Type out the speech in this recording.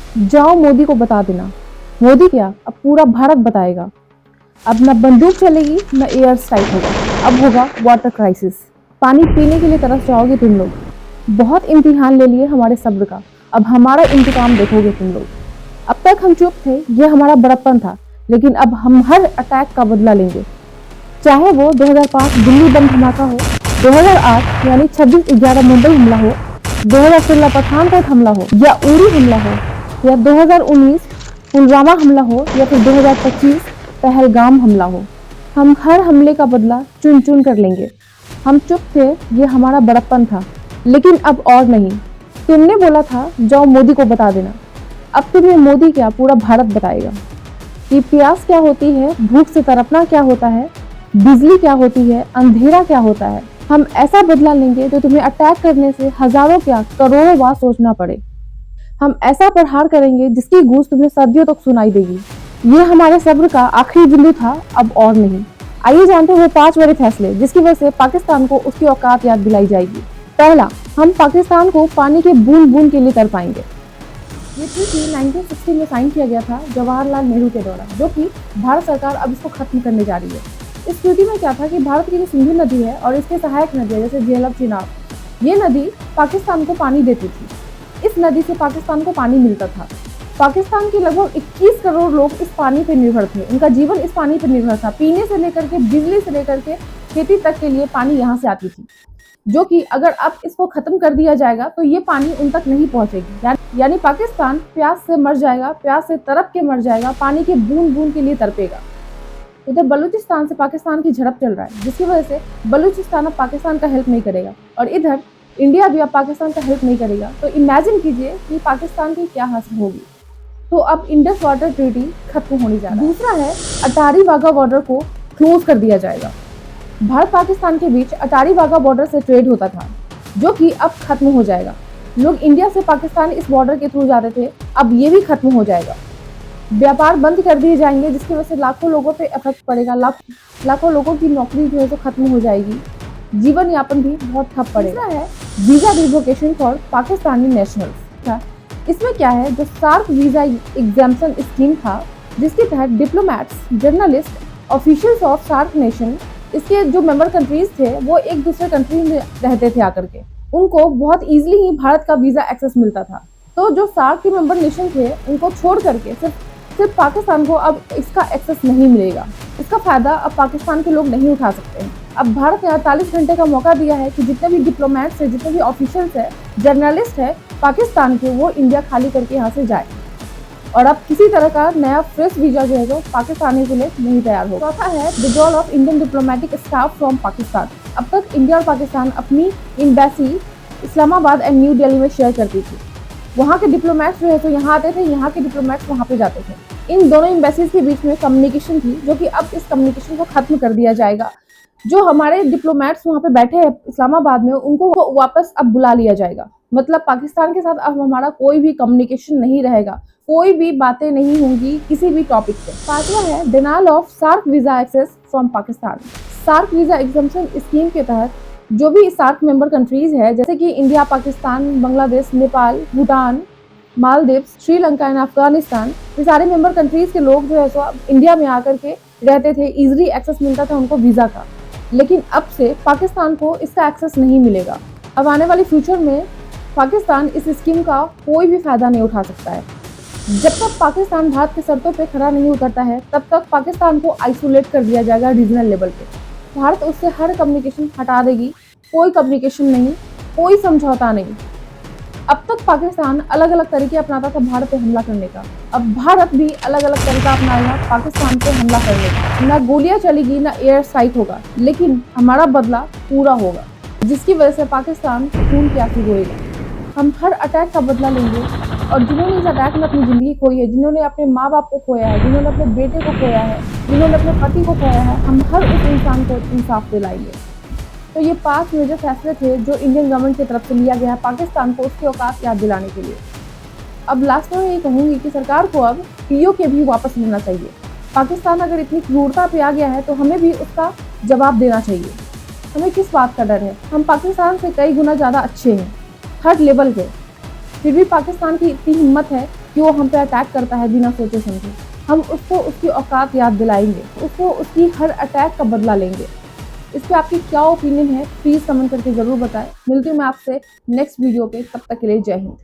जाओ मोदी को बता देना। मोदी क्या, अब पूरा भारत बताएगा। अब न बंदूक चलेगी न एयर स्ट्राइक होगा, अब होगा वाटर क्राइसिस। पानी पीने के लिए तरस जाओगे तुम लोग। बहुत इम्तिहान ले लिए हमारे सब्र का, अब हमारा इंतकाम देखोगे तुम लोग। अब तक हम चुप थे, ये हमारा बड़प्पन था, लेकिन अब हम हर अटैक का बदला लेंगे। चाहे वो 2005 दिल्ली बम धमाका हो, 2008 यानी 26/11 मुंबई हमला हो, 2016 पठानकोट हमला हो या उरी हमला हो, या 2019 पुलवामा हमला हो, या फिर 2025 पहलगाम हमला हो, हम हर हमले का बदला चुन चुन कर लेंगे। हम चुप थे, ये हमारा बड़प्पन था, लेकिन अब और नहीं। तुमने बोला था जाओ मोदी को बता देना, अब तुम्हें मोदी क्या पूरा भारत बताएगा कि प्यास क्या होती है, भूख से तड़पना क्या होता है, बिजली क्या होती है, अंधेरा क्या होता है। हम ऐसा बदला लेंगे जो तुम्हें अटैक करने से हजारों क्या करोड़ों बार सोचना पड़े। हम ऐसा प्रहार करेंगे जिसकी गूंज तुम्हें सदियों तक सुनाई देगी। ये हमारे सब्र का आखिरी बिंदु था, अब और नहीं। आइए जानते हैं वो 5 बड़े फैसले जिसकी वजह से पाकिस्तान को उसकी औकात याद दिलाई जाएगी। पहला, हम पाकिस्तान को पानी के बूंद बूंद के लिए कर पाएंगे। ये ट्रीटी 1960 में साइन किया गया था जवाहरलाल नेहरू के दौरान, जो कि भारत सरकार अब इसको खत्म करने जा रही है। इस ट्रीटी में क्या था कि भारत की जो सिंधु नदी है और इसके सहायक नदियां जैसे झेलम, चिनाब, ये नदी पाकिस्तान को पानी देती थी। इस नदी से पाकिस्तान को पानी मिलता था। पाकिस्तान के लगभग 21 करोड़ लोग इस पानी पर निर्भर थे। उनका जीवन इस पानी पर निर्भर था। पीने से लेकर के, बिजली से लेकर के, खेती तक के लिए पानी यहाँ से आती थी, जो कि अगर अब इसको खत्म कर दिया जाएगा तो ये पानी उन तक नहीं पहुंचेगी। यानी पाकिस्तान प्यास से मर जाएगा, प्यास से तड़प के मर जाएगा, पानी के बूंद बूंद के लिए तड़पेगा। उधर बलूचिस्तान से पाकिस्तान की झड़प चल रहा है, जिसकी वजह से बलूचिस्तान अब पाकिस्तान का हेल्प नहीं करेगा और इधर इंडिया भी अब पाकिस्तान का हेल्प नहीं करेगा। तो इमेजिन कीजिए कि पाकिस्तान की क्या हालत होगी। तो अब इंडस वाटर ट्रीटी खत्म होने जा रहा है। दूसरा है, अटारी वाघा बॉर्डर को क्लोज कर दिया जाएगा। भारत पाकिस्तान के बीच अटारी वाघा बॉर्डर से ट्रेड होता था, जो कि अब खत्म हो जाएगा। लोग इंडिया से पाकिस्तान इस बॉर्डर के थ्रू जाते थे, अब ये भी खत्म हो जाएगा। व्यापार बंद कर दिए जाएंगे, जिसकी वजह से लाखों लोगों पे इफेक्ट पड़ेगा। लाखों लोगों की नौकरी जो है तो खत्म हो जाएगी, जीवन यापन भी बहुत ठप पड़ेगा। है visa revocation for Pakistani nationals. इसमें क्या है, जो सार्क वीजा एग्जाम्पशन स्कीम था, जिसके तहत diplomats, journalist, officials of SAARC nation, इसके जो मेंबर कंट्रीज थे वो एक दूसरे कंट्री में रहते थे आकर के, उनको बहुत इजीली ही भारत का वीजा एक्सेस मिलता था। तो जो सार्क के मेंबर नेशन थे उनको छोड़ करके सिर्फ पाकिस्तान को अब इसका एक्सेस नहीं मिलेगा। इसका फायदा अब पाकिस्तान के लोग नहीं उठा सकते हैं। अब भारत ने 48 घंटे का मौका दिया है कि जितने भी डिप्लोमैट्स है, जितने भी ऑफिशियल्स है, जर्नलिस्ट है पाकिस्तान के, वो इंडिया खाली करके यहाँ से जाए और अब किसी तरह का नया फ्रेश वीजा जो है जो पाकिस्तानी के लिए नहीं तैयार हो। चौथा है withdrawal of Indian diplomatic staff from Pakistan. अब तक इंडिया और पाकिस्तान अपनी embassy Islamabad and new Delhi में शेयर करती थी। वहाँ के डिप्लोमेट्स जो है तो यहाँ आते थे, यहाँ के डिप्लोमेट्स वहाँ पे जाते थे। इन दोनों एम्बेसीज के बीच में कम्युनिकेशन थी, जो कि अब इस कम्युनिकेशन को खत्म कर दिया जाएगा। जो हमारे डिप्लोमेट्स वहाँ पे बैठे हैं इस्लामाबाद में, उनको वापस अब बुला लिया जाएगा। मतलब पाकिस्तान के साथ अब हमारा कोई भी कम्युनिकेशन नहीं रहेगा, कोई भी बातें नहीं होंगी किसी भी टॉपिक पे। पांचवा है denial of SAARC visa access from Pakistan. SAARC visa exemption scheme के तहत जो भी सार्क मेंबर कंट्रीज है, जैसे कि इंडिया, पाकिस्तान, बांग्लादेश, नेपाल, भूटान, मालदीव्स, श्रीलंका एंड अफगानिस्तान, ये सारे मेंबर कंट्रीज के लोग जो है सो इंडिया में आकर के रहते थे, इजिली एक्सेस मिलता था उनको वीजा का। लेकिन अब से पाकिस्तान को इसका एक्सेस नहीं मिलेगा। अब आने वाले फ्यूचर में पाकिस्तान इस स्कीम का कोई भी फायदा नहीं उठा सकता है। जब तक पाकिस्तान भारत के शर्तों पे खड़ा नहीं उतरता है, तब तक पाकिस्तान को आइसोलेट कर दिया जाएगा रीजनल लेवल पे। भारत उससे हर कम्युनिकेशन हटा देगी, कोई कम्युनिकेशन नहीं, कोई समझौता नहीं। अब तक पाकिस्तान अलग अलग तरीके अपनाता था भारत पे हमला करने का, अब भारत भी अलग अलग तरीका अपनाएगा पाकिस्तान पे हमला करने का। ना गोलियां चलेगी, ना एयर स्ट्राइक होगा, लेकिन हमारा बदला पूरा होगा, जिसकी वजह से पाकिस्तान खून की आंसू रोएगा। हम हर अटैक का बदला लेंगे और जिन्होंने इस अटैक में अपनी ज़िंदगी खोई है, जिन्होंने अपने माँ बाप को खोया है, जिन्होंने अपने बेटे को खोया है, जिन्होंने अपने पति को खोया है, हम हर उस इंसान को इंसाफ दिलाएंगे। तो ये 5 मेजर फैसले थे जो इंडियन गवर्नमेंट की तरफ से लिया गया है पाकिस्तान को उसकी औकात याद दिलाने के लिए। अब लास्ट में ये कहूँगी कि सरकार को अब POK भी वापस लेना चाहिए। पाकिस्तान अगर इतनी क्रूरता पे आ गया है तो हमें भी उसका जवाब देना चाहिए। हमें किस बात का डर है? हम पाकिस्तान से कई गुना ज़्यादा अच्छे हैं हर लेवल पे, फिर भी पाकिस्तान की इतनी हिम्मत है कि वो हम पे अटैक करता है बिना सोचे समझे। हम उसको उसकी औकात याद दिलाएंगे, उसको उसकी हर अटैक का बदला लेंगे। इस पे आपकी क्या ओपिनियन है प्लीज कमेंट करके जरूर बताएं। मिलती हूँ मैं आपसे नेक्स्ट वीडियो पे, तब तक के लिए जय हिंद।